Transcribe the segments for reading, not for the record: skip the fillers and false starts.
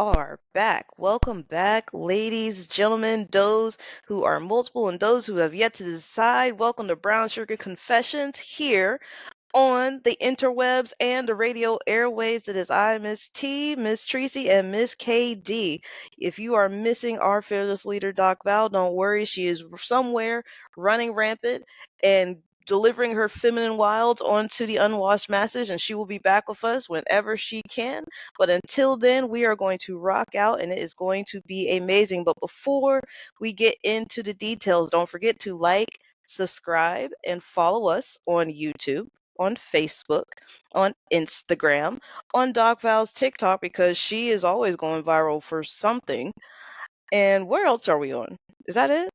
are back. Welcome back, ladies, gentlemen, those who are multiple and those who have yet to decide. Welcome to Brown Sugar Confessions here on the interwebs and the radio airwaves. It is I, Miss T, Miss Tracy, and Miss KD. If you are missing our fearless leader, Doc Val, don't worry. She is somewhere running rampant and delivering her feminine wilds onto the unwashed masses, and she will be back with us whenever she can. But until then, we are going to rock out, and it is going to be amazing. But before we get into the details, don't forget to like, subscribe, and follow us on YouTube, on Facebook, on Instagram, on Doc Val's TikTok because she is always going viral for something. And where else are we on? Is that it?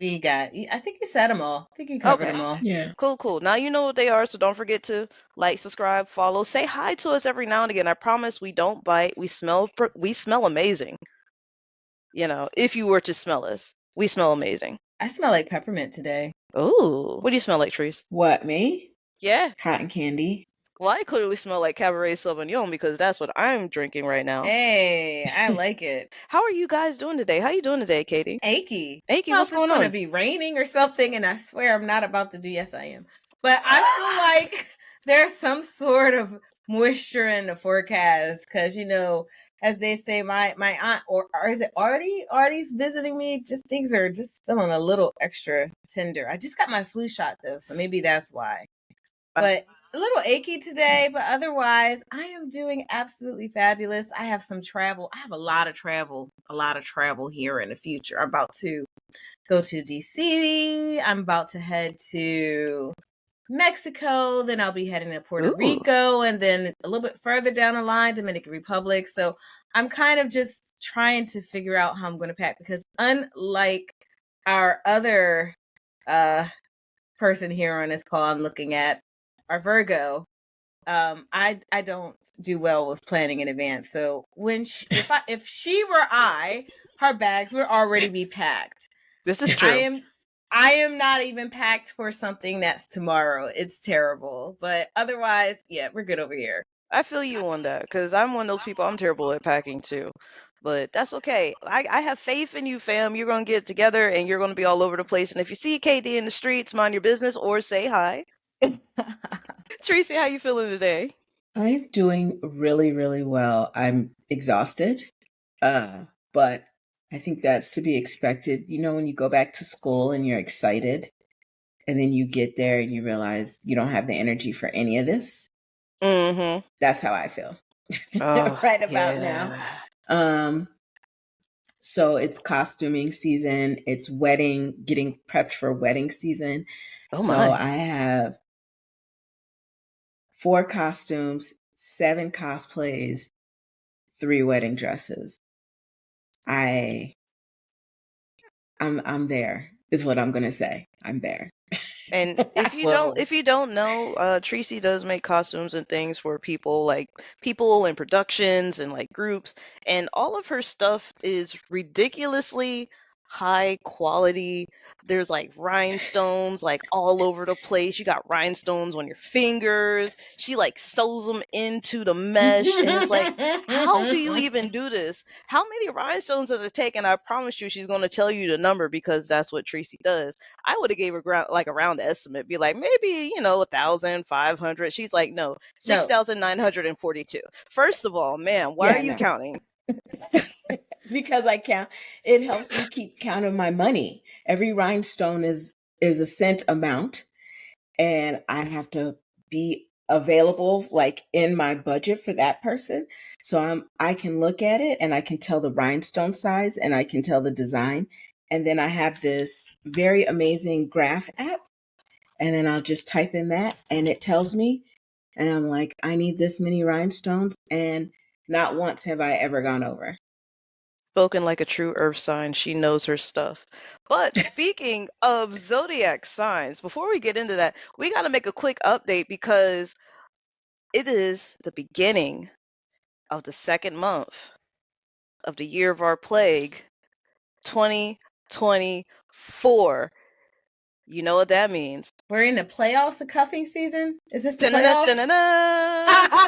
I think you said them all. I think you covered Okay. them all. Yeah. Cool. Now you know what they are, so don't forget to like, subscribe, follow, say hi to us every now and again. I promise we don't bite. We smell amazing. If you were to smell us, we smell amazing. I smell like peppermint today. Ooh, what do you smell like, Trees? What, me? Yeah. Cotton candy. Well, I clearly smell like Cabernet Sauvignon because that's what I'm drinking right now. Hey, I like it. How are you guys doing today? How you doing today, Katie? Achy. Achy, Well, what's if it's going going to on? be raining or something, and I swear I'm not about to do. Yes, I am. But I feel like there's some sort of moisture in the forecast because as they say, my aunt or is it Artie? Artie's visiting me. Just things are just feeling a little extra tender. I just got my flu shot though, so maybe that's why. But a little achy today, but otherwise I am doing absolutely fabulous. I have some travel. I have a lot of travel here in the future. I'm about to go to DC. I'm about to head to Mexico. Then I'll be heading to Puerto Rico, and then a little bit further down the line, Dominican Republic. So I'm kind of just trying to figure out how I'm going to pack because unlike our other person here on this call I'm looking at, our Virgo, I don't do well with planning in advance. So if she were her bags would already be packed. This is true. I am not even packed for something that's tomorrow. It's terrible. But otherwise, yeah, we're good over here. I feel you on that because I'm one of those people. I'm terrible at packing too. But that's okay. I have faith in you, fam. You're going to get it together and you're going to be all over the place. And if you see KD in the streets, mind your business or say hi. Tracy, how you feeling today? I'm doing really, really well. I'm exhausted, but I think that's to be expected. When you go back to school and you're excited, and then you get there and you realize you don't have the energy for any of this. Mm-hmm. That's how I feel right about now. So it's costuming season. It's getting prepped for wedding season. Oh so my. I have 4 costumes, 7 cosplays, 3 wedding dresses. I'm there is what I'm gonna say. I'm there. And if you don't know, Tracy does make costumes and things for people and productions and like groups, and all of her stuff is ridiculously high quality. There's like rhinestones like all over the place. You got rhinestones on your fingers. She like sews them into the mesh, and it's like, how do you even do this? How many rhinestones does it take? And I promise you, she's going to tell you the number because that's what Tracy does. I would have gave her a round estimate, be like maybe 1,500. She's like, no, 6,942. First of all, man, why are you counting? Because I count. It helps me keep count of my money. Every rhinestone is a cent amount, and I have to be available like in my budget for that person. So I can look at it and I can tell the rhinestone size and I can tell the design. And then I have this very amazing graph app, and then I'll just type in that and it tells me, and I'm like, I need this many rhinestones, and not once have I ever gone over. Spoken like a true earth sign, she knows her stuff. But speaking of zodiac signs, before we get into that, we got to make a quick update because it is the beginning of the second month of the year of our plague, 2024. You know what that means. We're in the playoffs of cuffing season? Is this the Dun-dun-dun, playoffs?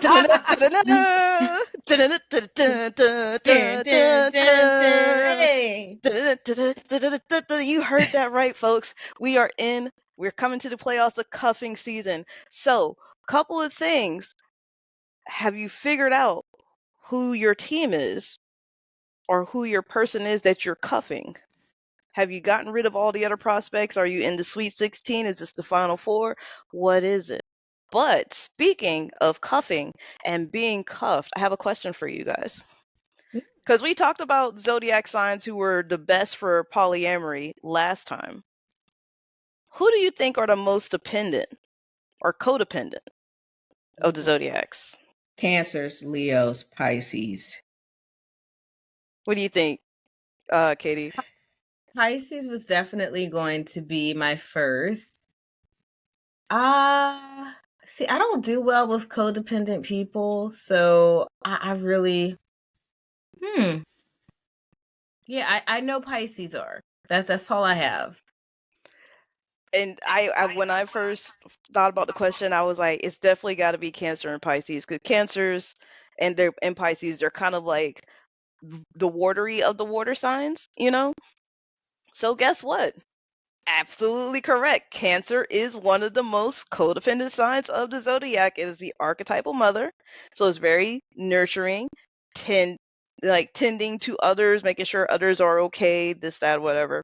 dun-dun-dun, dun-dun-dun, Dun, dun, dun, dun. dun-dun-dun-dun-dun. Hey. Dun-dun-dun-dun-dun-dun. You heard that right, folks. We're coming to the playoffs of cuffing season. So, couple of things. Have you figured out who your team is or who your person is that you're cuffing? Have you gotten rid of all the other prospects? Are you in the Sweet 16? Is this the Final Four? What is it? But speaking of cuffing and being cuffed, I have a question for you guys. Because we talked about zodiac signs who were the best for polyamory last time. Who do you think are the most dependent or codependent of the zodiacs? Cancers, Leos, Pisces. What do you think, Katie? Pisces was definitely going to be my first. See, I don't do well with codependent people, so I really Yeah, I know Pisces are. That's all I have. And I when I first thought about the question, I was like, it's definitely got to be Cancer and Pisces, because Cancers and Pisces, they're kind of like the watery of the water signs, you know? So guess what? Absolutely correct. Cancer is one of the most codependent signs of the zodiac. It is the archetypal mother. So it's very nurturing, tending to others, making sure others are okay, this, that, whatever.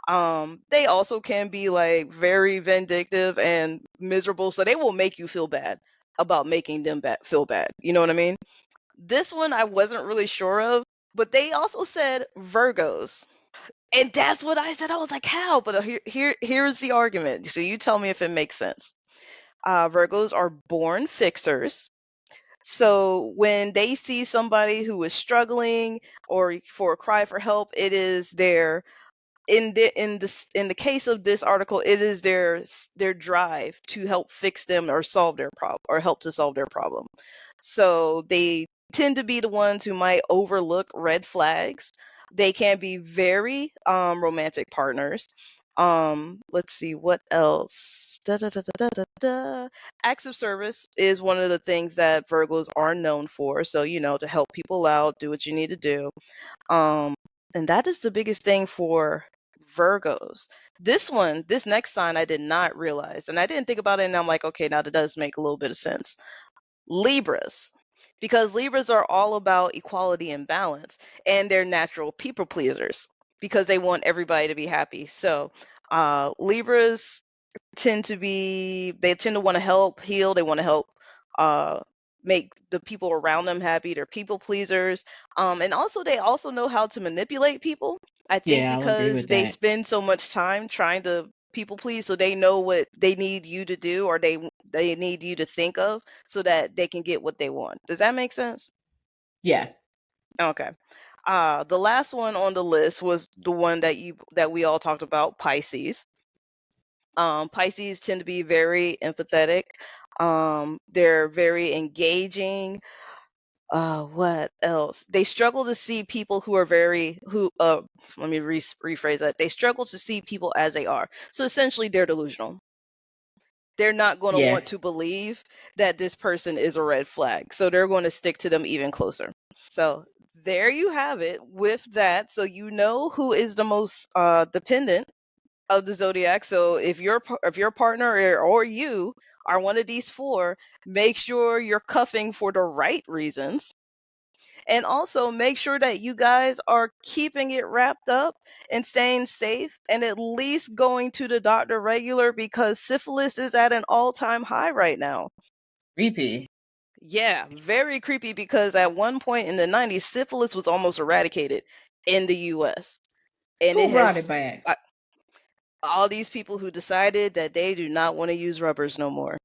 They also can be like very vindictive and miserable, so they will make you feel bad about making them feel bad. You know what I mean? This one I wasn't really sure of, but they also said Virgos. And that's what I said. I was like, how? But here's the argument. So you tell me if it makes sense. Virgos are born fixers. So when they see somebody who is struggling or for a cry for help, it is their in the case of this article, it is their drive to help fix them or solve their problem or help to solve their problem. So they tend to be the ones who might overlook red flags. They can be very romantic partners. Let's see what else. Acts of service is one of the things that Virgos are known for. So, to help people out, do what you need to do. And that is the biggest thing for Virgos. This next sign I did not realize, and I didn't think about it, and I'm like, okay, now that does make a little bit of sense. Libras, because Libras are all about equality and balance, and they're natural people pleasers because they want everybody to be happy. So Libras tend to want to help heal. They want to help make the people around them happy. They're people pleasers. And also they also know how to manipulate people. I think Yeah, I'll agree because with they that. spend so much time trying to people please, so they know what they need you to do, or they need you to think of, so that they can get what they want. Does that make sense? Yeah. Okay. The last one on the list was the one that we all talked about, Pisces. Pisces tend to be very empathetic. They're very engaging. What else? They struggle to see people who are let me rephrase that. They struggle to see people as they are. So essentially, they're delusional. They're not going to Yeah. want to believe that this person is a red flag. So they're going to stick to them even closer. So there you have it with that. So you know who is the most dependent of the zodiac. So if your partner or you are one of these four, make sure you're cuffing for the right reasons. And also make sure that you guys are keeping it wrapped up and staying safe, and at least going to the doctor regular, because syphilis is at an all-time high right now. Creepy. Yeah, very creepy, because at one point in the 90s, syphilis was almost eradicated in the US. And Who brought it back? All these people who decided that they do not want to use rubbers no more.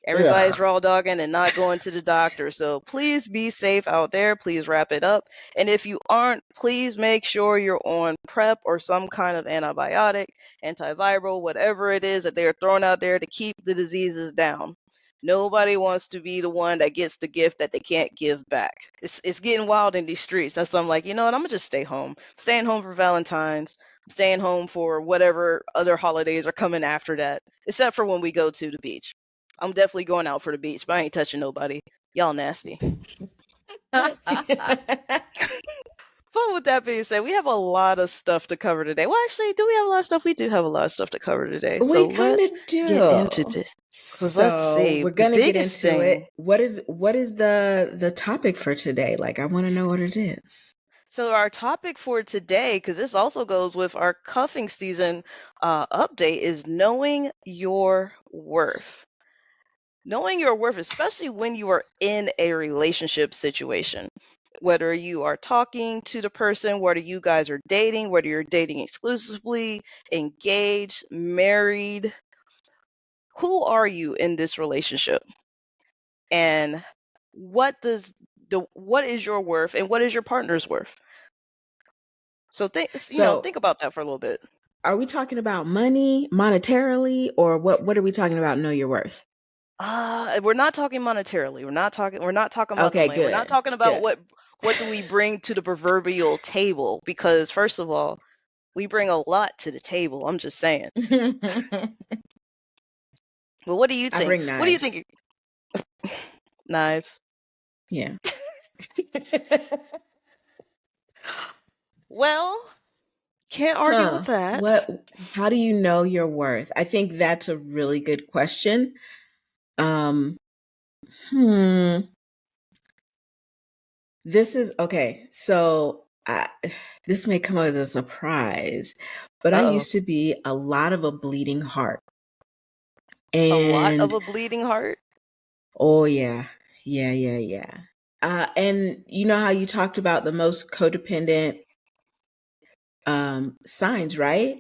Everybody's raw dogging and not going to the doctor. So please be safe out there. Please wrap it up. And if you aren't, please make sure you're on PrEP or some kind of antibiotic, antiviral, whatever it is that they're throwing out there to keep the diseases down. Nobody wants to be the one that gets the gift that they can't give back. It's getting wild in these streets. That's why I'm like, you know what? I'm going to just stay home. I'm staying home for Valentine's. staying home for whatever other holidays are coming after that, except for when we go to the beach. I'm definitely going out for the beach, but I ain't touching nobody. Y'all nasty. But with that being said, we have a lot of stuff to cover today. Well, actually, do we have a lot of stuff? We do have a lot of stuff to cover today. We So kind let's of get into do. this. Because let's see. We're The gonna get biggest into it. thing. What is the topic for today? Like, I want to know what it is. So our topic for today, because this also goes with our cuffing season update, is knowing your worth. Knowing your worth, especially when you are in a relationship situation, whether you are talking to the person, whether you guys are dating, whether you're dating exclusively, engaged, married, who are you in this relationship? And what is your worth and what is your partner's worth? So think about that for a little bit. Are we talking about money, monetarily, or what are we talking about? Know your worth. We're not talking monetarily. We're not talking about the Okay, money. We're not good. talking about Good. what do we bring to the proverbial table, because first of all, we bring a lot to the table. I'm just saying. But what do you I think? bring What do you think? knives. Knives. Yeah. Well, can't argue with that. How do you know your worth? I think that's a really good question. This is okay. So this may come as a surprise, but I used to be a lot of a bleeding heart. A lot of a bleeding heart? Oh, yeah. Yeah. And you know how you talked about the most codependent signs, right?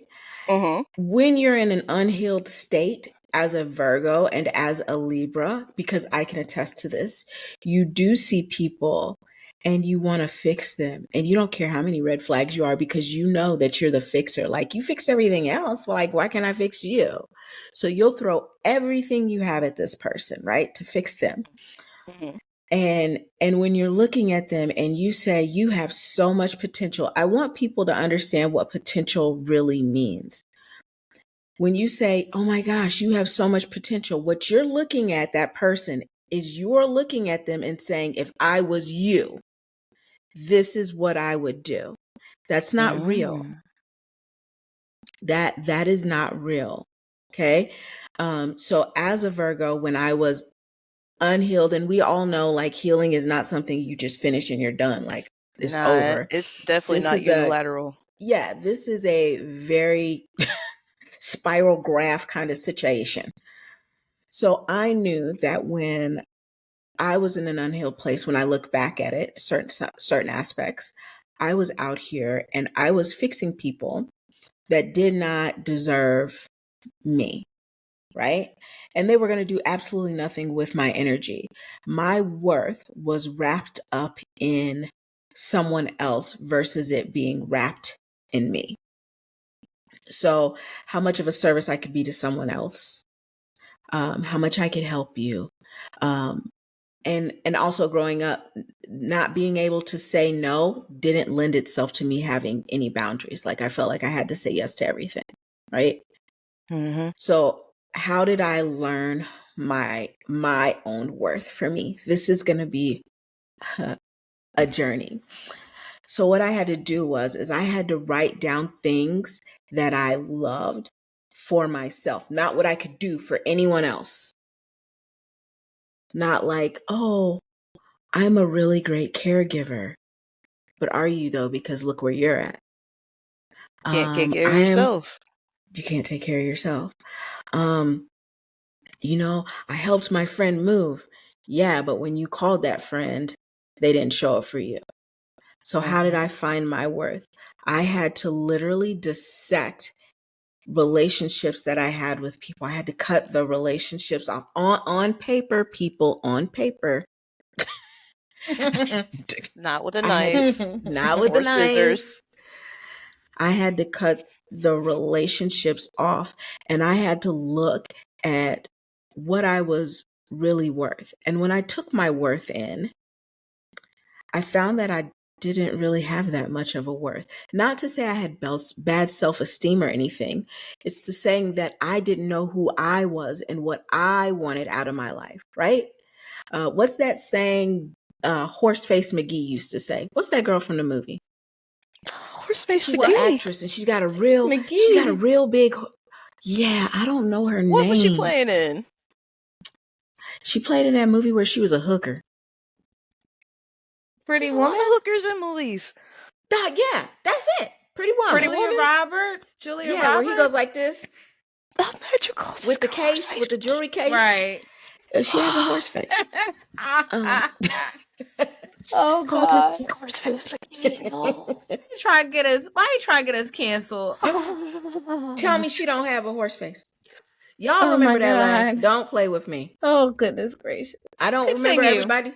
Mm-hmm. When you're in an unhealed state as a Virgo and as a Libra, because I can attest to this, you do see people and you want to fix them. And you don't care how many red flags you are because you know that you're the fixer. Like, you fixed everything else. Well, like, why can't I fix you? So you'll throw everything you have at this person, right? To fix them. Mm-hmm. And when you're looking at them and you say you have so much potential, I want people to understand what potential really means. When you say, oh my gosh, you have so much potential, what you're looking at that person is you're looking at them and saying, if I was you, this is what I would do. That's not real. That is not real. Okay. So as a Virgo, when I was unhealed, and we all know like healing is not something you just finish and you're done. Like, it's over. It's definitely not unilateral. This is a very spiral graph kind of situation. So I knew that when I was in an unhealed place, when I look back at it, certain aspects, I was out here and I was fixing people that did not deserve me, right? And they were going to do absolutely nothing with my energy. My worth was wrapped up in someone else versus it being wrapped in me. So how much of a service I could be to someone else, how much I could help you. And also growing up, not being able to say no didn't lend itself to me having any boundaries. Like, I felt like I had to say yes to everything, right? Mm-hmm. So how did I learn my own worth? For me, this is going to be a journey. So what I had to do is I had to write down things that I loved for myself, not what I could do for anyone else. Not like, oh, I'm a really great caregiver. But are you though? Because look where you're at. Can't take care of yourself. You can't take care of yourself. I helped my friend move. Yeah, but when you called that friend, they didn't show up for you. So how did I find my worth? I had to literally dissect relationships that I had with people. I had to cut the relationships off on paper, people, on paper. Not with a knife. Not with a knife. Scissors. I had to cut the relationships off, and I had to look at what I was really worth. And when I took my worth in, I found that I didn't really have that much of a worth. Not to say I had bad self-esteem or anything. It's the saying that I didn't know who I was and what I wanted out of my life, right? What's that saying Horseface McGee used to say? What's that girl from the movie? Horseface She's an McGee. actress and she's got a McGee. real big, yeah, I don't know her What name. was she playing in? She played in that movie where she was a hooker. Pretty There's a lot Woman. of hookers in movies. Yeah, that's it. Pretty Woman. Julia Woman? Roberts. Julia Yeah, Roberts. where he goes like this Imagine calling this with the girl case, Horseface with the jewelry case. Right. She has a horse face. Oh Call God. this Horseface McGee. No. Why you trying to get us canceled? Tell me she don't have a horse face. Y'all Oh remember my that laugh? God. Don't play with me. Oh goodness gracious. I don't remember Continue. everybody.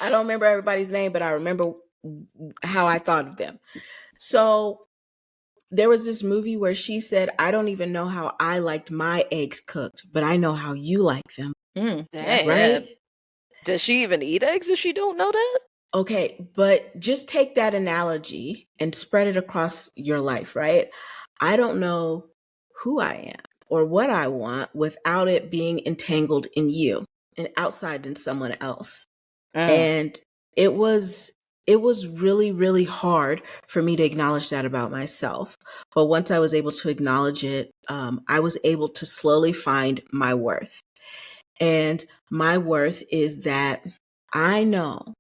I don't remember everybody's name, but I remember how I thought of them. So there was this movie where she said, I don't even know how I liked my eggs cooked, but I know how you like them. Dang. Right? Does she even eat eggs if she don't know that? Okay, but just take that analogy and spread it across your life, right? I don't know who I am or what I want without it being entangled in you and outside in someone else. And it was really, really hard for me to acknowledge that about myself. But once I was able to acknowledge it, I was able to slowly find my worth. And my worth is that I know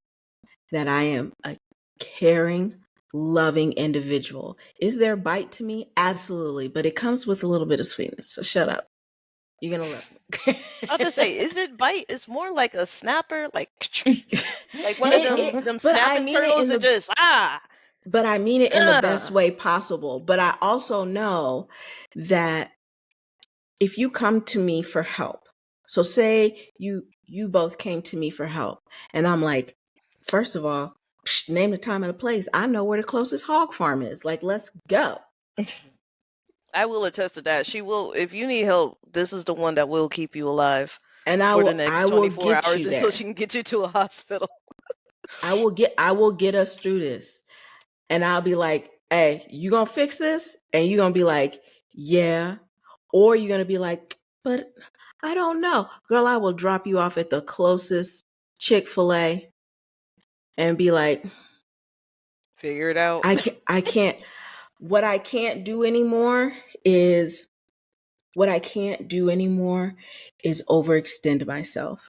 that I am a caring, loving individual. Is there a bite to me? Absolutely. But it comes with a little bit of sweetness. So shut up. You're going to love me. I'll just say, is it bite? It's more like a snapper, like one of them but I snapping mean it turtles in that the- just But I mean it in the Ugh. best way possible. But I also know that if you come to me for help, so say you both came to me for help, and I'm like, first of all, name the time and the place. I know where the closest hog farm is. Like, let's go. I will attest to that. She will, if you need help, this is the one that will keep you alive And for the next I will 24 get hours you until there. she can get you to a hospital. I will get us through this. And I'll be like, hey, you gonna fix this? And you're gonna be like, yeah. Or you're gonna be like, but I don't know. Girl, I will drop you off at the closest Chick-fil-A and be like, Figure it out. I can't what I can't do anymore is overextend myself.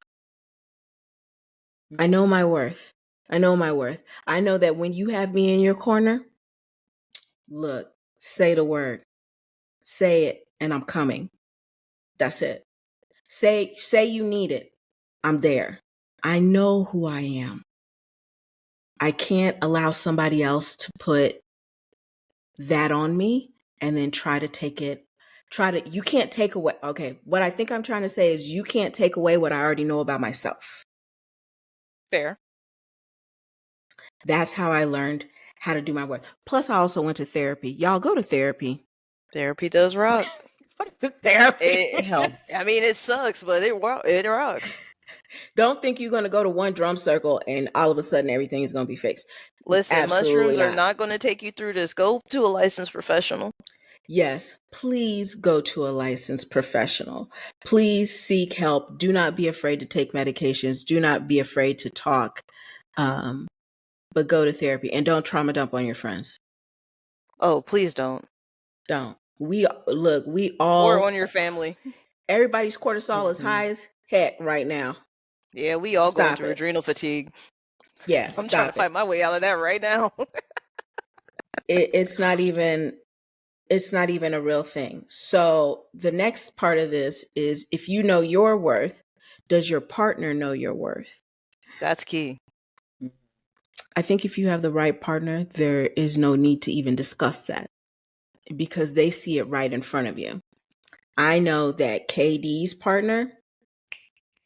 I know my worth. I know that when you have me in your corner, look, say the word. Say it, and I'm coming. That's it. Say you need it. I'm there. I know who I am. I can't allow somebody else to put that on me and then you can't take away. Okay, what I think I'm trying to say is you can't take away what I already know about myself. Fair. That's how I learned how to do my work. Plus, I also went to therapy. Y'all go to therapy. Therapy does rock. Therapy. It helps. I mean, it sucks, but it rocks. Don't think you're going to go to one drum circle and all of a sudden everything is going to be fixed. Listen, Absolutely mushrooms are not going to take you through this. Go to a licensed professional. Yes, please go to a licensed professional. Please seek help. Do not be afraid to take medications. Do not be afraid to talk. But go to therapy and don't trauma dump on your friends. Oh, please don't. Don't. We all, Or on your family. Everybody's cortisol is high as heck right now. Yeah, we all going Stop through it. adrenal fatigue. Yeah, I'm trying to fight my way out of that right now. It's not even a real thing. So the next part of this is, if you know your worth, does your partner know your worth? That's key. I think if you have the right partner, there is no need to even discuss that because they see it right in front of you. I know that KD's partner,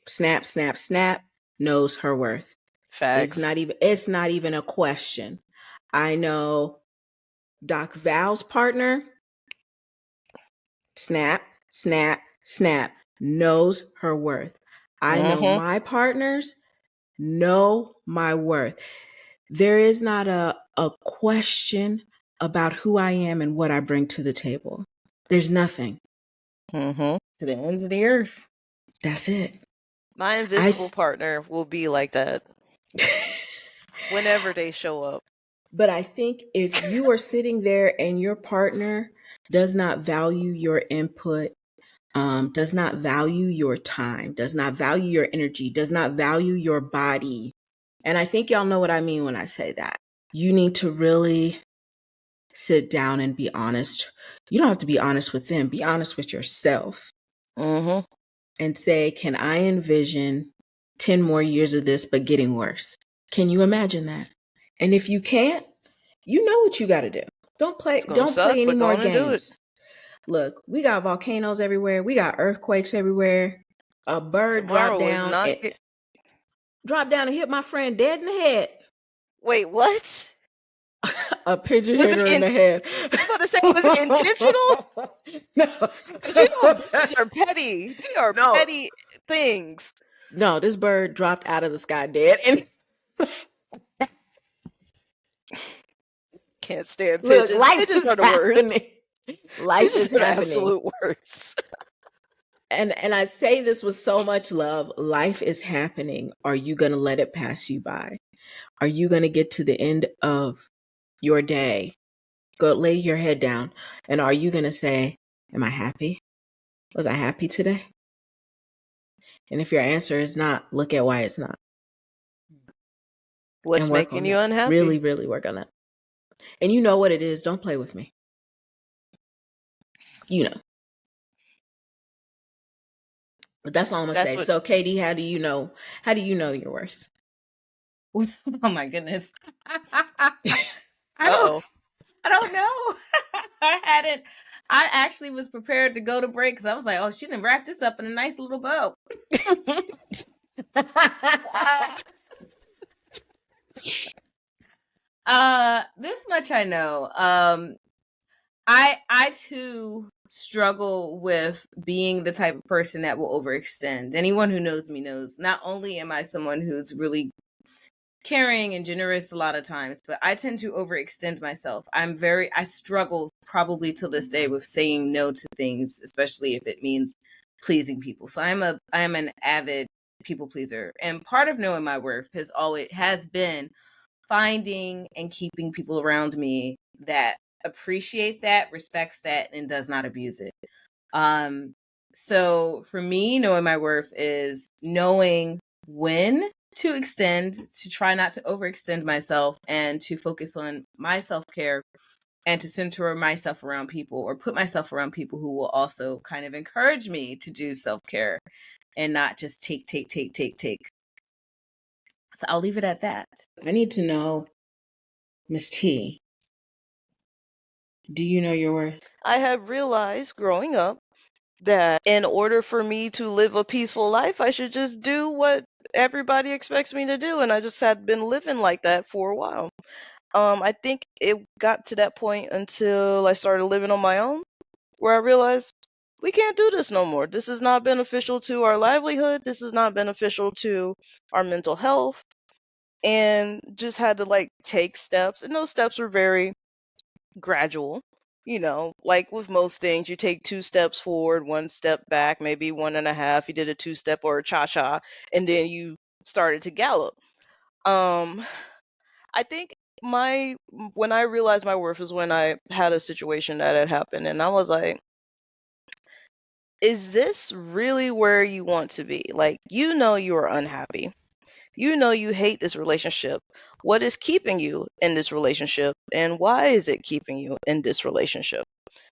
snap, snap, snap, knows her worth. Facts. It's not even a question. I know Doc Val's partner, snap, snap, snap, knows her worth. I know my partners know my worth. There is not a question about who I am and what I bring to the table. There's nothing. Mm-hmm. To the ends of the earth. That's it. My invisible partner will be like that whenever they show up. But I think if you are sitting there and your partner does not value your input, does not value your time, does not value your energy, does not value your body, and I think y'all know what I mean when I say that, you need to really sit down and be honest. You don't have to be honest with them. Be honest with yourself. Mm-hmm. And say, can I envision 10 more years of this, but getting worse? Can you imagine that? And if you can't, you know what you got to do. Don't play any more games. Look, we got volcanoes everywhere. We got earthquakes everywhere. A bird dropped down and hit my friend dead in the head. Wait, what? A pigeon hit her in the head. I was about to say, was it intentional? No. You know, birds are petty. They are petty things. No, this bird dropped out of the sky dead. And can't stand pigeons. Look, life pigeons is are the worst. Life is happening. Absolute worst. And I say this with so much love. Life is happening. Are you going to let it pass you by? Are you going to get to the end of your day, go lay your head down, and are you going to say, am I happy? Was I happy today? And if your answer is not, look at why it's not. What's making you unhappy? Really, really work on that. And you know what it is. Don't play with me. You know. But that's all I'm gonna say. So, Katie, how do you know your worth? Oh my goodness. I don't know. I actually was prepared to go to break because I was like, oh, she didn't wrap this up in a nice little bow. This much I know. I too struggle with being the type of person that will overextend. Anyone who knows me knows not only am I someone who's really caring and generous a lot of times, but I tend to overextend myself. I struggle probably till this day with saying no to things, especially if it means pleasing people. So I am an avid people pleaser. And part of knowing my worth has been finding and keeping people around me that appreciate that, respects that, and does not abuse it. So for me, knowing my worth is knowing when to extend, to try not to overextend myself, and to focus on my self-care and to center myself around people, or put myself around people who will also kind of encourage me to do self-care and not just take. So I'll leave it at that. I need to know, Miss T, do you know your worth? I have realized growing up that in order for me to live a peaceful life, I should just do what everybody expects me to do. And I just had been living like that for a while. I think it got to that point until I started living on my own, where I realized we can't do this no more. This is not beneficial to our livelihood. This is not beneficial to our mental health. And just had to take steps. And those steps were very gradual. Like with most things, you take 2 steps forward, 1 step back, maybe 1.5. You did a 2-step or a cha-cha, and then you started to gallop. I think when I realized my worth was when I had a situation that had happened, and I was like, is this really where you want to be? Like, you are unhappy. You hate this relationship. What is keeping you in this relationship, and why is it keeping you in this relationship?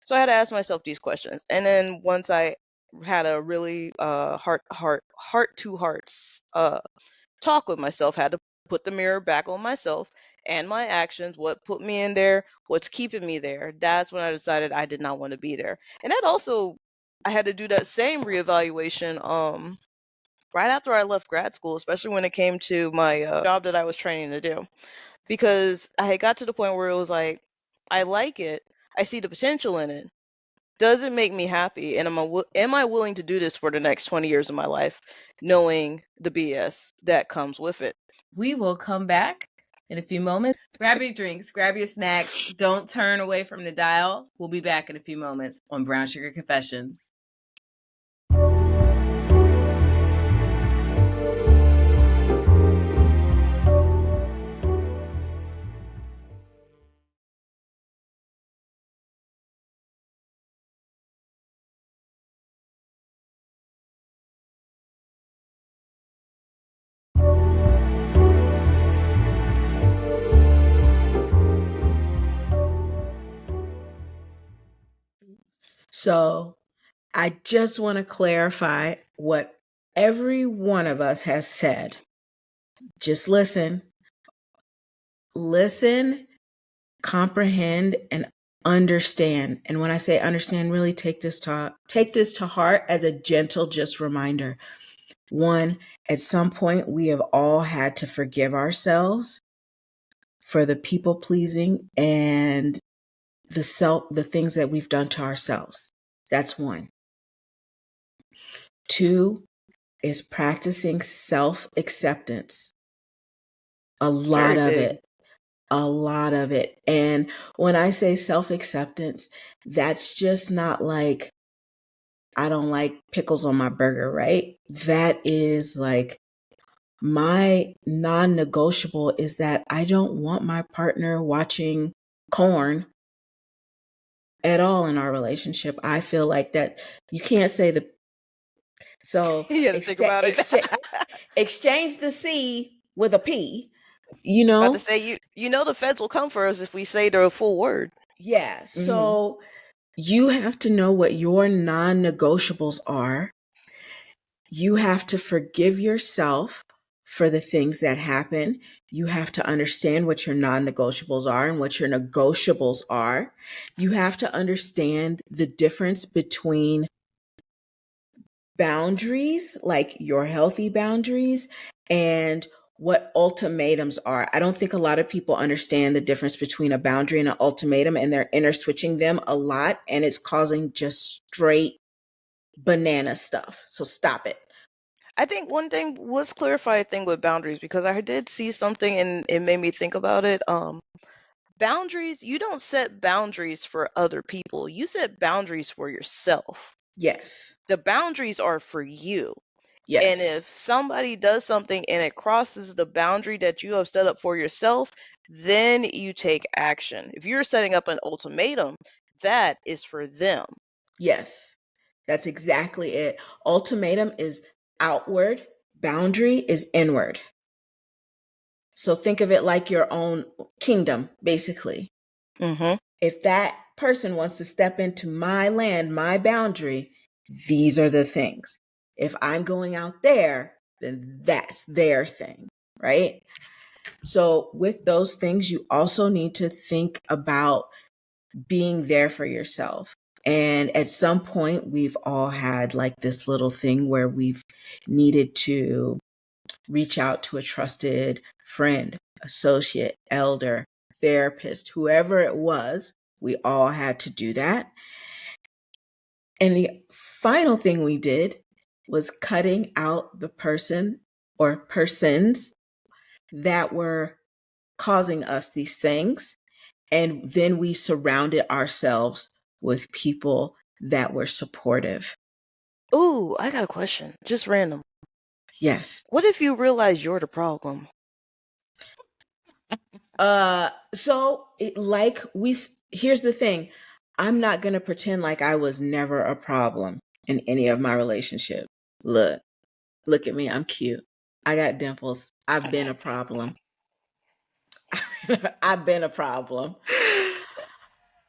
So I had to ask myself these questions. And then once I had a really heart-to-heart talk with myself, had to put the mirror back on myself and my actions, what put me in there, what's keeping me there. That's when I decided I did not want to be there. And that also, I had to do that same reevaluation right after I left grad school, especially when it came to my job that I was training to do. Because I had got to the point where it was like, I like it. I see the potential in it. Does it make me happy? And am I willing to do this for the next 20 years of my life, knowing the BS that comes with it? We will come back in a few moments. Grab your drinks, grab your snacks. Don't turn away from the dial. We'll be back in a few moments on Brown Sugar Confessions. So I just want to clarify what every one of us has said. Just listen, comprehend, and understand. And when I say understand, really take this to heart as a gentle just reminder. One, at some point we have all had to forgive ourselves for the people pleasing and the things that we've done to ourselves. That's one. Two is practicing self-acceptance. A lot of it. And when I say self-acceptance, that's just not like, I don't like pickles on my burger, right? That is like, my non-negotiable is that I don't want my partner watching corn at all in our relationship. I feel like that you can't say the so You had to think about it. exchange the C with a P, About to say you know the feds will come for us if we say the full word. Yeah. So you have to know what your non-negotiables are. You have to forgive yourself for the things that happen. You have to understand what your non-negotiables are and what your negotiables are. You have to understand the difference between boundaries, like your healthy boundaries, and what ultimatums are. I don't think a lot of people understand the difference between a boundary and an ultimatum, and they're interswitching them a lot, and it's causing just straight banana stuff. So stop it. I think one thing, let's clarify a thing with boundaries, because I did see something and it made me think about it. Boundaries, you don't set boundaries for other people. You set boundaries for yourself. Yes. The boundaries are for you. Yes. And if somebody does something and it crosses the boundary that you have set up for yourself, then you take action. If you're setting up an ultimatum, that is for them. Yes, that's exactly it. Ultimatum is outward, boundary is inward. So think of it like your own kingdom, basically. If that person wants to step into my land, my boundary, these are the things. If I'm going out there, then that's their thing, right? So with those things, you also need to think about being there for yourself. And at some point, we've all had like this little thing where we've needed to reach out to a trusted friend, associate, elder, therapist, whoever it was. We all had to do that. And the final thing we did was cutting out the person or persons that were causing us these things. And then we surrounded ourselves with people that were supportive. Ooh, I got a question. Just random. Yes. What if you realize you're the problem? Here's the thing. I'm not going to pretend like I was never a problem in any of my relationships. Look at me. I'm cute. I got dimples. I've been a problem. I've been a problem.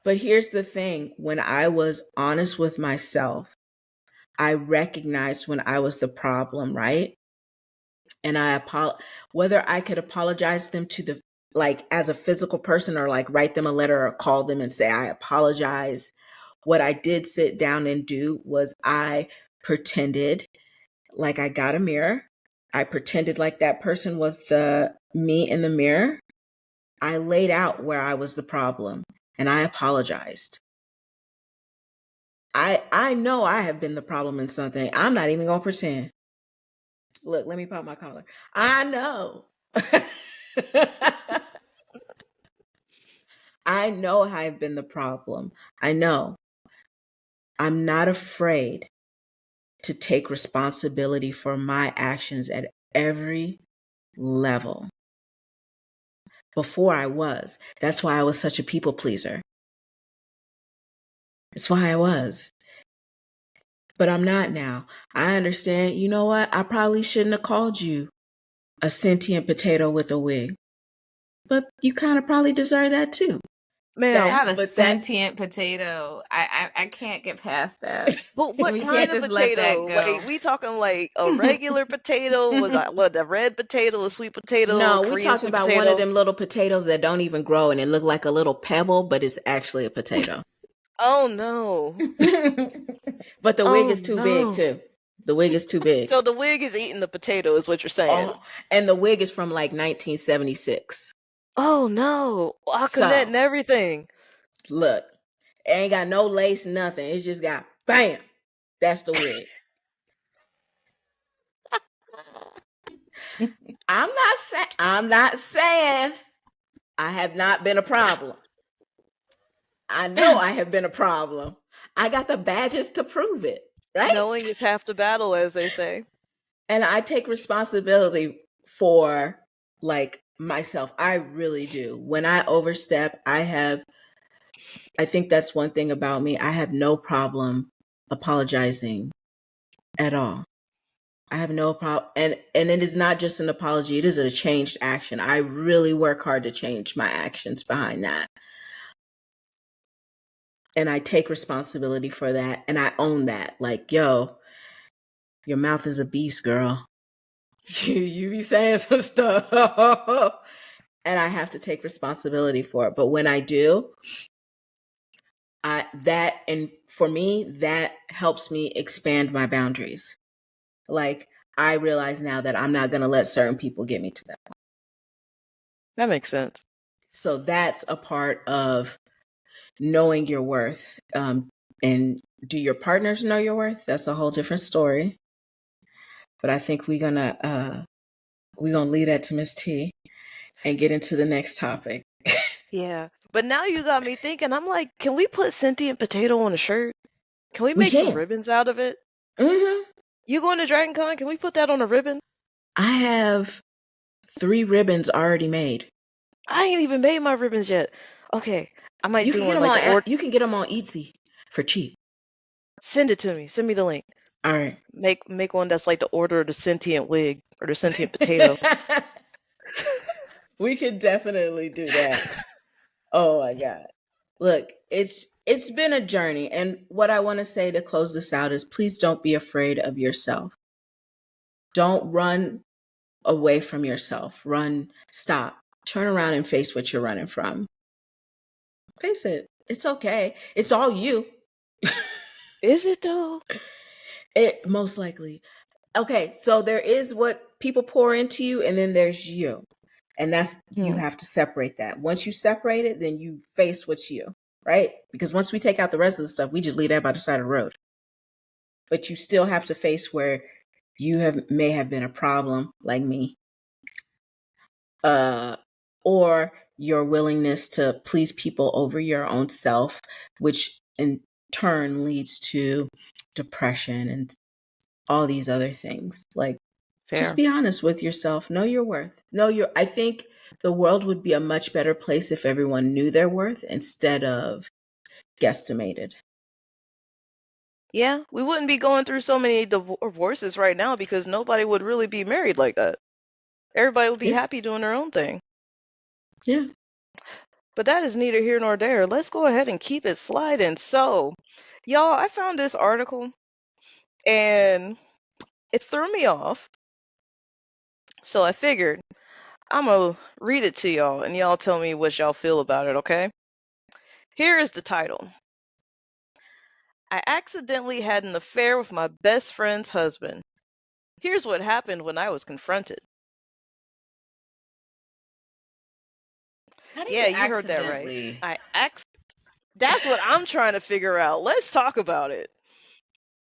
But here's the thing. When I was honest with myself, I recognized when I was the problem, right? And whether I could apologize them to the, like as a physical person, or like write them a letter or call them and say, I apologize. What I did sit down and do was I pretended like I got a mirror. I pretended like that person was the me in the mirror. I laid out where I was the problem and I apologized. I know I have been the problem in something. I'm not even gonna pretend. Look, let me pop my collar. I know. I know I've been the problem. I know. I'm not afraid to take responsibility for my actions at every level. Before I was. That's why I was such a people pleaser. That's why I was. But I'm not now. I understand, you know what? I probably shouldn't have called you a sentient potato with a wig. But you kind of probably deserve that too. Ma'am, Not a But that sentient potato. I can't get past that. but what We kind can't of just let that potato? go. Like, we talking like a regular potato? Was I what, the red potato, a sweet potato, no, a we're Korean talking sweet about one potato? of them little potatoes that don't even grow and it look like a little pebble, but it's actually a potato. Oh no. But the wig Oh is too big no. too. The wig is too big. So the wig is eating the potato, is what you're saying. Oh, and the wig is from like 1976. Oh no. Aquanet So and everything. look, it ain't got no lace, nothing. It's just got bam. That's the wig. I'm not saying I have not been a problem. I know I have been a problem. I got the badges to prove it, right? Knowing is half the battle, as they say. And I take responsibility for like myself. I really do. When I overstep, I think that's one thing about me. I have no problem apologizing at all. I have no problem, and it is not just an apology, it is a changed action. I really work hard to change my actions behind that. And I take responsibility for that, and I own that. Like, yo, your mouth is a beast, girl. You be saying some stuff. And I have to take responsibility for it. But when I do, and for me, that helps me expand my boundaries. Like, I realize now that I'm not going to let certain people get me to that point. That makes sense. So that's a part of knowing your worth. And do your partners know your worth? That's a whole different story. But I think we're gonna leave that to Miss T and get into the next topic. Yeah. But now you got me thinking. I'm like, can we put sentient potato on a shirt? Can we We make some can. ribbons out of it? Mm-hmm. You going to Dragon Con? Can we put that on a ribbon? I have 3 ribbons already made. I ain't even made my ribbons yet. Okay, I might You do can one get them like on. You can get them on Etsy for cheap. Send it to me. Send me the link. All right. Make one that's like the Order of the Sentient Wig or the Sentient Potato. We could definitely do that. Oh my God. Look, it's been a journey. And what I want to say to close this out is please don't be afraid of yourself. Don't run away from yourself. Stop. Turn around and face what you're running from. Face it. It's okay. It's all you. Is it though? It most likely. Okay, so there is what people pour into you, and then there's you. And that's, you have to separate that. Once you separate it, then you face what's you, right? Because once we take out the rest of the stuff, we just leave that by the side of the road. But you still have to face where you may have been a problem, like me. Or your willingness to please people over your own self, which in turn leads to depression and all these other things. Like, Fair. just be honest with yourself. Know your worth. I think the world would be a much better place if everyone knew their worth instead of guesstimated. Yeah, we wouldn't be going through so many divorces right now because nobody would really be married like that. Everybody would be happy doing their own thing. Yeah. But that is neither here nor there. Let's go ahead and keep it sliding. So, y'all, I found this article and it threw me off. So I figured I'm going to read it to y'all and y'all tell me what y'all feel about it, okay? Here is the title. I accidentally had an affair with my best friend's husband. Here's what happened when I was confronted. Yeah, you heard that right. That's what I'm trying to figure out. Let's talk about it.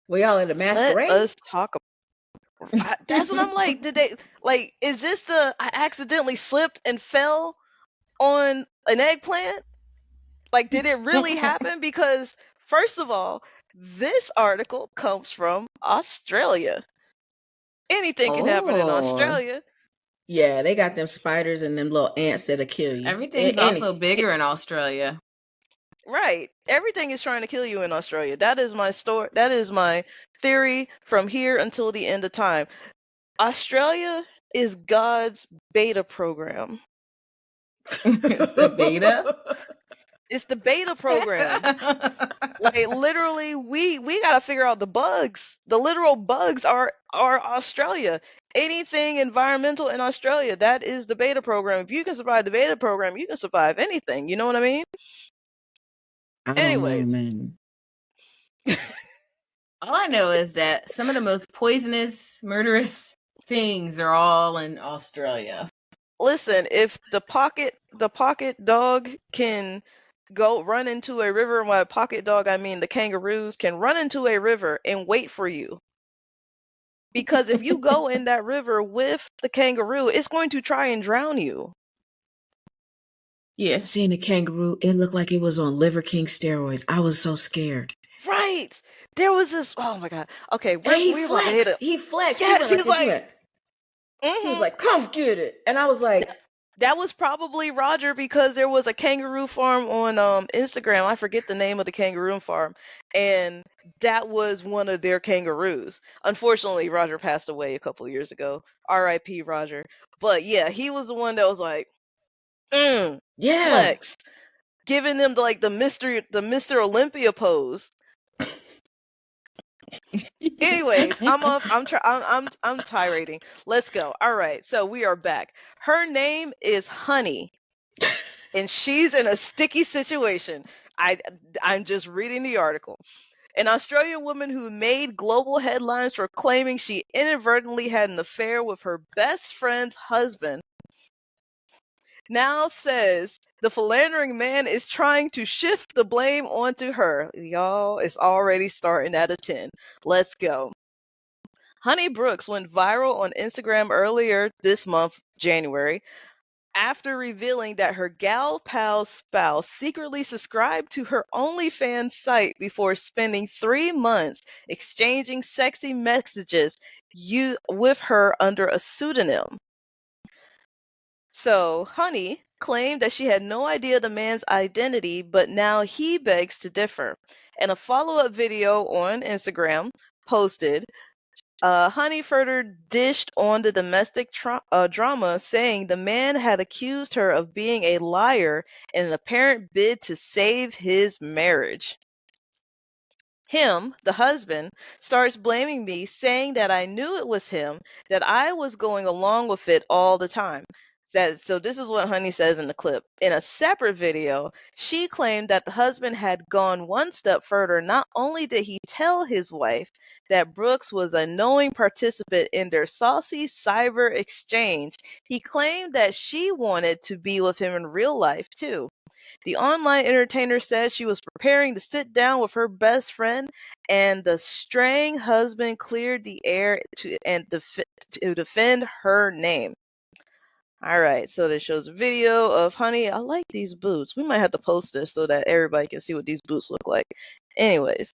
We all in the masquerade. Let us talk about That's what I'm like. Did they like? Is this the I accidentally slipped and fell on an eggplant? Like, did it really happen? Because first of all, this article comes from Australia. Anything can happen in Oh, Australia. yeah, they got them spiders and them little ants that'll kill you. Everything's also bigger in Australia. Right. Everything is trying to kill you in Australia. That is my story. That is my theory from here until the end of time. Australia is God's beta program. It's the beta. It's the beta program. Like literally, we gotta figure out the bugs. The literal bugs are Australia. Anything environmental in Australia, that is the beta program. If you can survive the beta program, you can survive anything. You know what I mean? I don't Anyways. know, man. All I know is that some of the most poisonous, murderous things are all in Australia. Listen, if the pocket dog can go run into a river, and by pocket dog I mean the kangaroos can run into a river and wait for you. Because if you go in that river with the kangaroo, it's going to try and drown you. Yeah. Seeing a kangaroo, it looked like it was on Liver King steroids. I was so scared. Right. There was this. Oh my god. Okay, He flexed. He flexed. Yes, he was like, he was like, "Come get it," and I was like, that was probably Roger, because there was a kangaroo farm on Instagram. I forget the name of the kangaroo farm, and that was one of their kangaroos. Unfortunately, Roger passed away a couple years ago. R.I.P. Roger. But yeah, he was the one that was like, yeah, flex, giving them the Mr. Olympia pose. Anyways, I'm tirading. Let's go. All right, so we are back. Her name is Honey, and she's in a sticky situation. I'm just reading the article. An Australian woman who made global headlines for claiming she inadvertently had an affair with her best friend's husband now says the philandering man is trying to shift the blame onto her. Y'all, it's already starting at a 10. Let's go. Honey Brooks went viral on Instagram earlier this month, January, after revealing that her gal pal's spouse secretly subscribed to her OnlyFans site before spending 3 months exchanging sexy messages with her under a pseudonym. So, Honey claimed that she had no idea the man's identity, but now he begs to differ. In a follow-up video on Instagram posted, Honey further dished on the domestic drama, saying the man had accused her of being a liar in an apparent bid to save his marriage. Him, the husband, starts blaming me, saying that I knew it was him, that I was going along with it all the time. So this is what Honey says in the clip. In a separate video, she claimed that the husband had gone one step further. Not only did he tell his wife that Brooks was a knowing participant in their saucy cyber exchange, he claimed that she wanted to be with him in real life too. The online entertainer said she was preparing to sit down with her best friend, and the straying husband cleared the air to defend her name. All right, so this shows a video of Honey. I like these boots. We might have to post this so that everybody can see what these boots look like. Anyways,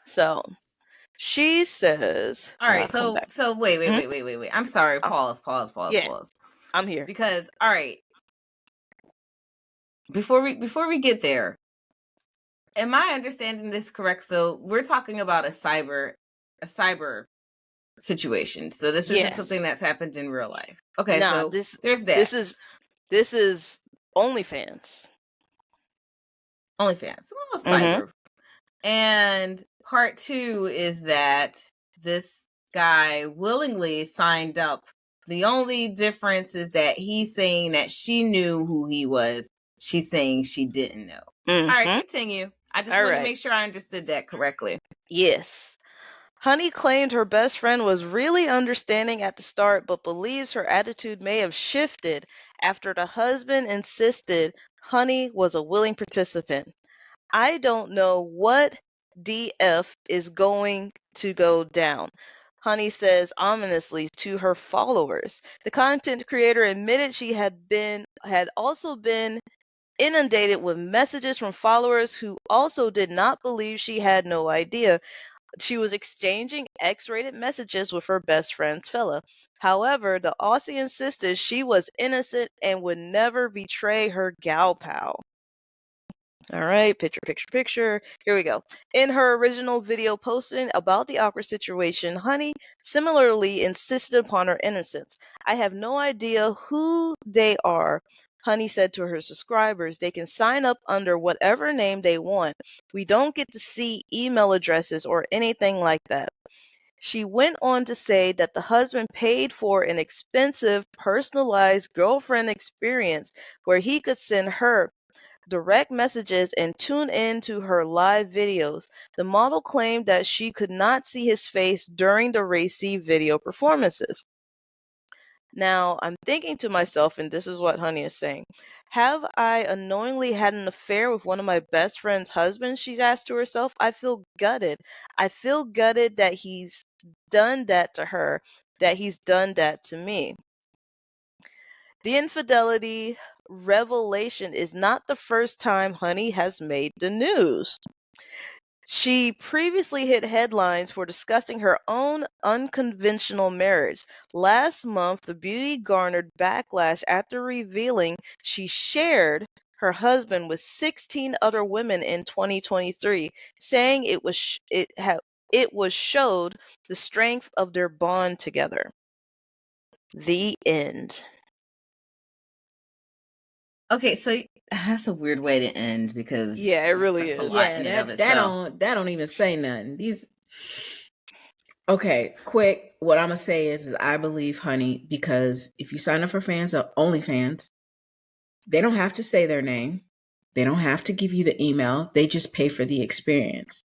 so she says. All right, so wait. I'm sorry. Pause. Yeah, I'm here. Because all right, before we get there, am I understanding this correct? So we're talking about a cyber situation. So this isn't something that's happened in real life. Okay, so there's that. This is OnlyFans. OnlyFans. Well, cyber. And part 2 is that this guy willingly signed up. The only difference is that he's saying that she knew who he was. She's saying she didn't know. All right, continue. I just want to make sure I understood that correctly. Yes. Honey claimed her best friend was really understanding at the start, but believes her attitude may have shifted after the husband insisted Honey was a willing participant. I don't know what DF is going to go down. Honey says ominously to her followers. The content creator admitted she had also been inundated with messages from followers who also did not believe she had no idea. She was exchanging X-rated messages with her best friend's fella. However, the Aussie insisted she was innocent and would never betray her gal pal. All right, picture. Here we go. In her original video posting about the awkward situation, Honey similarly insisted upon her innocence. I have no idea who they are, Honey said to her subscribers. They can sign up under whatever name they want. We don't get to see email addresses or anything like that. She went on to say that the husband paid for an expensive, personalized girlfriend experience where he could send her direct messages and tune in to her live videos. The model claimed that she could not see his face during the racy video performances. Now, I'm thinking to myself, and this is what Honey is saying, have I unknowingly had an affair with one of my best friend's husbands? She's asked to herself. I feel gutted. I feel gutted that he's done that to her, that he's done that to me. The infidelity revelation is not the first time Honey has made the news. She previously hit headlines for discussing her own unconventional marriage. Last month, the beauty garnered backlash after revealing she shared her husband with 16 other women in 2023, saying it was showed the strength of their bond together. The end. Okay, so that's a weird way to end because Yeah, it really that's a is. lot Yeah, in and of that itself. don't even say nothing. These okay, quick. What I'm gonna say is I believe Honey because if you sign up for fans or OnlyFans, they don't have to say their name. They don't have to give you the email. They just pay for the experience.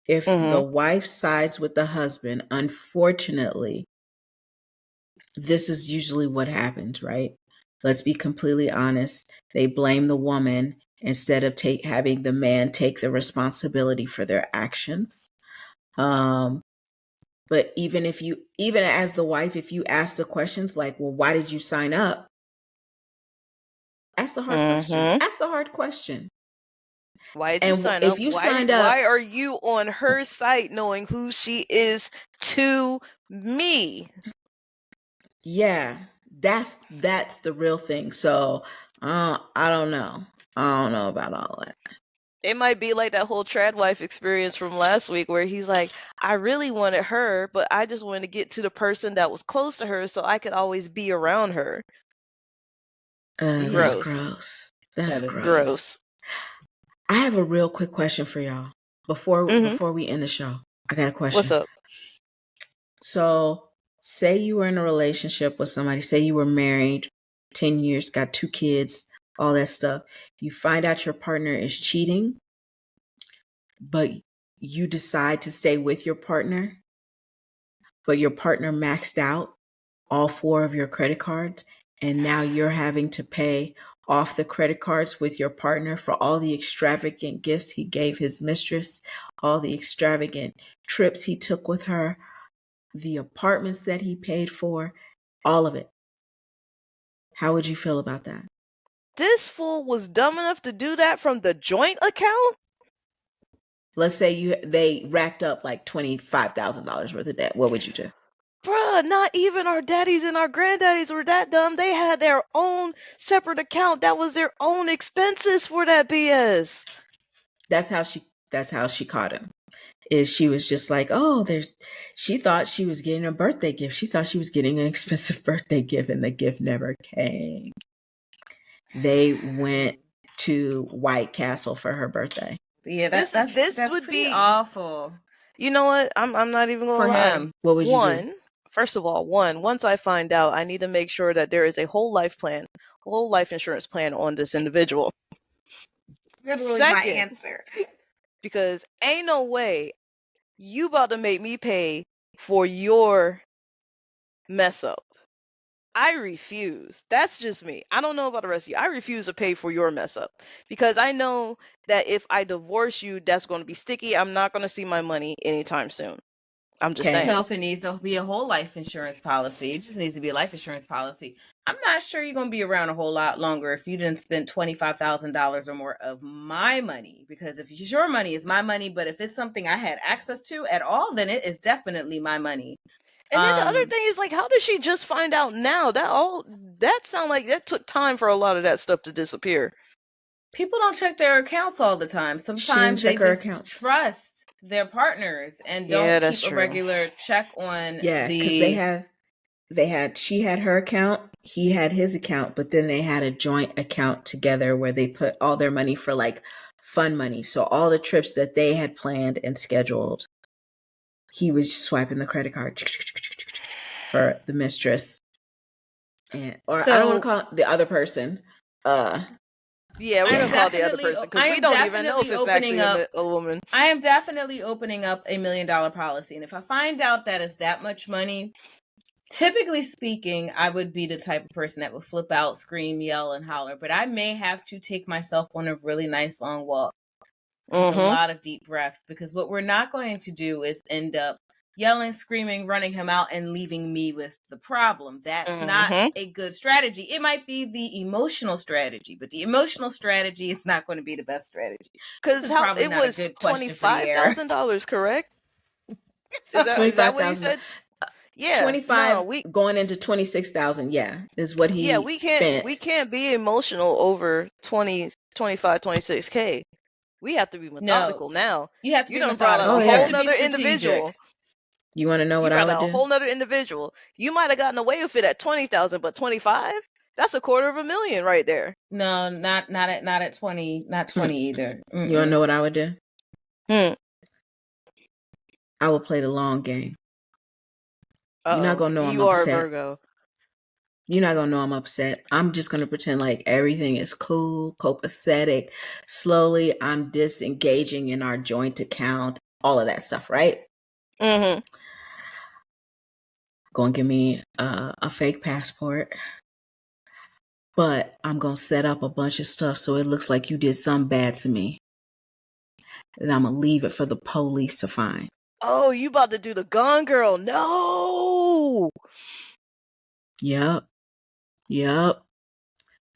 If the wife sides with the husband, unfortunately, this is usually what happens, right? Let's be completely honest. They blame the woman instead of having the man take the responsibility for their actions. But even as the wife, if you ask the questions like, well, why did you sign up? Ask the hard question. Ask the hard question. Why did you sign if up? you signed up, Why are you on her site knowing who she is to me? Yeah, that's the real thing. So I don't know. I don't know about all that. It might be like that whole trad wife experience from last week where he's like, I really wanted her, but I just wanted to get to the person that was close to her so I could always be around her. That's Gross. gross. That's That is Gross. I have a real quick question for y'all before we end the show. I got a question. What's up? So, say you were in a relationship with somebody, say you were married 10 years, got 2 kids, all that stuff. You find out your partner is cheating, but you decide to stay with your partner, but your partner maxed out all 4 of your credit cards, and now you're having to pay off the credit cards with your partner for all the extravagant gifts he gave his mistress, all the extravagant trips he took with her, the apartments that he paid for, all of it. How would you feel about that? This fool was dumb enough to do that from the joint account? Let's say they racked up like $25,000 worth of debt. What would you do? Bruh, not even our daddies and our granddaddies were that dumb. They had their own separate account. That was their own expenses for that BS. That's how she caught him. Is she was just like, she thought she was getting a birthday gift. She thought she was getting an expensive birthday gift, and the gift never came. They went to White Castle for her birthday. Yeah, This would pretty be awful. You know what? I'm not even For gonna lie. him. What would you do? First of all, once I find out, I need to make sure that there is a whole life insurance plan on this individual. Literally Second, my answer. Because ain't no way you about to make me pay for your mess up. I refuse. That's just me. I don't know about the rest of you. I refuse to pay for your mess up because I know that if I divorce you, that's going to be sticky. I'm not going to see my money anytime soon. I'm just Okay. saying. know if it needs to be a whole life insurance policy. It just needs to be a life insurance policy. I'm not sure you're going to be around a whole lot longer if you didn't spend $25,000 or more of my money. Because if it's your money, it's my money. But if it's something I had access to at all, then it is definitely my money. And then the other thing is, like, how did she just find out now? That sound like that took time for a lot of that stuff to disappear. People don't check their accounts all the time. Sometimes they check her just accounts. trust their partners and Yeah, don't that's keep true. a regular check on Yeah, because she had her account, he had his account, but then they had a joint account together where they put all their money for like fun money. So all the trips that they had planned and scheduled, he was swiping the credit card for the mistress, I don't want to call it the other person. Yeah, we're I'm gonna call it the other definitely- person because I we am don't even know if definitely it's actually opening a woman. I am definitely opening up $1 million policy. And if I find out that it's that much money, typically speaking, I would be the type of person that would flip out, scream, yell, and holler. But I may have to take myself on a really nice long walk, take a lot of deep breaths, because what we're not going to do is end up yelling, screaming, running him out, and leaving me with the problem. That's not a good strategy. It might be the emotional strategy, but the emotional strategy is not going to be the best strategy. Because it was $25,000, correct? Is that what you said? Yeah, 25 going into 26,000. Yeah, is what he spent. We can't be emotional over 20, 25, 26K. We have to be methodical now. You have to be done methodical. brought out a whole nother individual. You want to know what I would do? A whole nother individual. You might have gotten away with it at 20,000, but 25? That's $250,000 right there. No, not at 20, not 20 either. Mm-mm. You want to know what I would do? I would play the long game. Uh-oh. You're not gonna know I'm You upset. are a Virgo. You're not gonna know I'm upset. I'm just gonna pretend like everything is cool, copacetic. Slowly, I'm disengaging in our joint account, all of that stuff, right? Gonna give me a fake passport, but I'm gonna set up a bunch of stuff so it looks like you did something bad to me, and I'm gonna leave it for the police to find. Oh, you about to do the Gone Girl? No. Yep.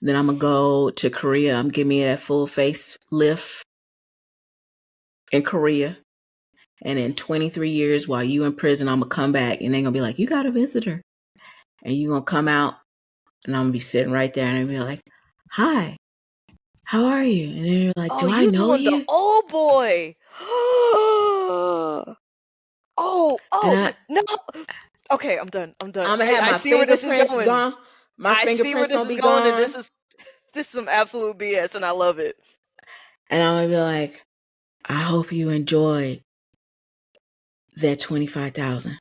Then I'm gonna go to Korea. I'm giving me that full face lift in Korea. And in 23 years, while you in prison, I'm gonna come back and they're gonna be like, "You got a visitor," and you gonna come out, and I'm gonna be sitting right there, and I'm gonna be like, "Hi, how are you?" And then you're like, "Do I know you?" The old boy. No. Okay, I'm done. I'm gonna have my see where this is fingerprints going. gone. My fingerprints gonna be gone. And this is some absolute BS, and I love it. And I'm gonna be like, "I hope you enjoyed that 25,000."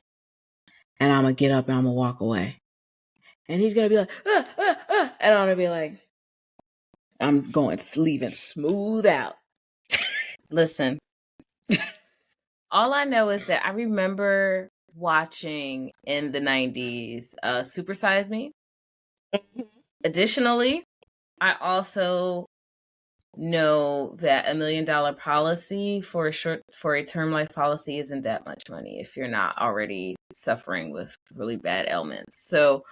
And I'm gonna get up and I'm gonna walk away. And he's gonna be like, and I'm gonna be like, I'm leaving smooth out. Listen, all I know is that I remember watching in the 90s Super Size Me. Additionally, I also know that $1 million policy for a term life policy isn't that much money if you're not already suffering with really bad ailments. So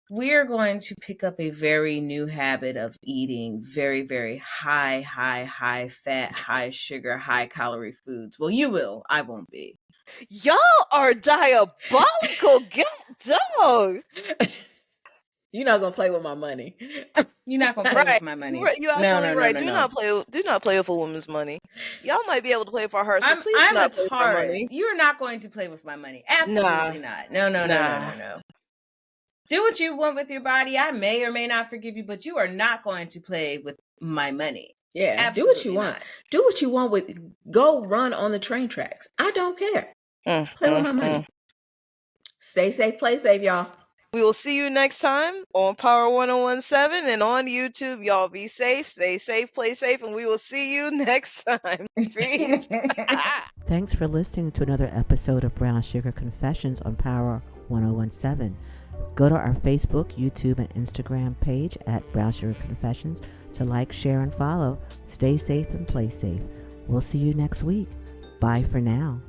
we're going to pick up a very new habit of eating very, very high fat, high sugar, high calorie foods. Well, you will. I won't be. Y'all are diabolical. Get dog. You're not gonna play with my money. You're not gonna play with my money. You're absolutely right. Do not play with a woman's money. Y'all might be able to play with our hearts, but please do not play with our money. You're not going to play with my money. Absolutely not. No. Do what you want with your body. I may or may not forgive you, but you are not going to play with my money. Yeah, absolutely do what you want. Do what you want with. Go run on the train tracks. I don't care. Play with my money. Stay safe, play safe, y'all. We will see you next time on Power 1017 and on YouTube. Y'all be safe, stay safe, play safe, and we will see you next time. Peace. Thanks for listening to another episode of Brown Sugar Confessions on Power 1017. Go to our Facebook, YouTube, and Instagram page at Brown Sugar Confessions to like, share, and follow. Stay safe and play safe. We'll see you next week. Bye for now.